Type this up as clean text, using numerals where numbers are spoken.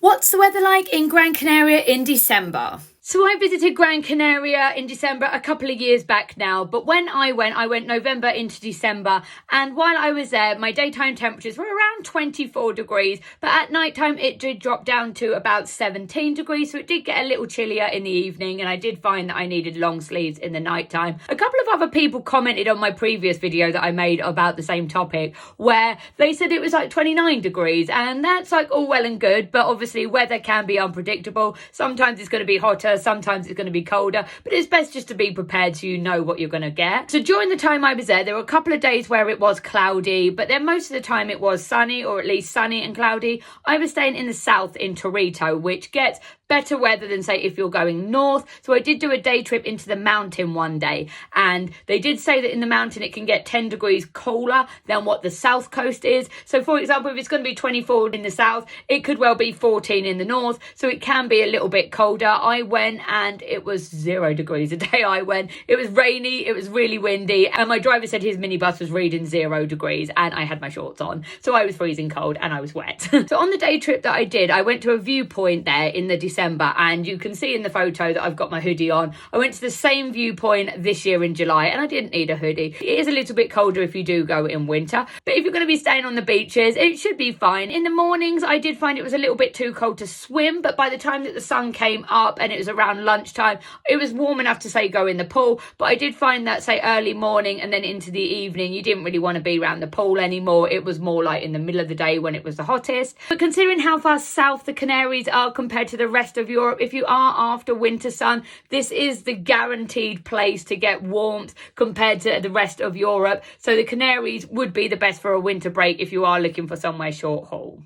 What's the weather like in Gran Canaria in December? So I visited Gran Canaria in December a couple of years back now, but when I went November into December, and while I was there, my daytime temperatures were around 24 degrees, but at nighttime it did drop down to about 17 degrees, so it did get a little chillier in the evening, and I did find that I needed long sleeves in the nighttime. A couple of other people commented on my previous video that I made about the same topic, where they said it was like 29 degrees, and that's like all well and good, but obviously weather can be unpredictable. Sometimes it's going to be hotter, sometimes it's going to be colder, but it's best just to be prepared so you know what you're going to get. So during the time I was there were a couple of days where it was cloudy, but then most of the time it was sunny, or at least sunny and cloudy. I was staying in the south in Torito, which gets better weather than, say, if you're going north. So I did do a day trip into the mountain one day, and they did say that in the mountain it can get 10 degrees cooler than what the south coast is. So for example, if it's going to be 24 in the south, it could well be 14 in the north, so it can be a little bit colder. I went and it was 0 degrees the day I went. It was rainy, it was really windy, and my driver said his minibus was reading 0 degrees, and I had my shorts on, so I was freezing cold and I was wet. So on the day trip that I did, I went to a viewpoint there in the December, and you can see in the photo that I've got my hoodie on. I went to the same viewpoint this year in July, and I didn't need a hoodie. It is a little bit colder if you do go in winter, but if you're going to be staying on the beaches, it should be fine. In the mornings, I did find it was a little bit too cold to swim, but by the time that the sun came up and it was around lunchtime, it was warm enough to, say, go in the pool. But I did find that, say, early morning and then into the evening, you didn't really want to be around the pool anymore. It was more like in the middle of the day when it was the hottest. But considering how far south the Canaries are compared to the rest of Europe, if you are after winter sun, this is the guaranteed place to get warmth compared to the rest of Europe. So the Canaries would be the best for a winter break if you are looking for somewhere short haul.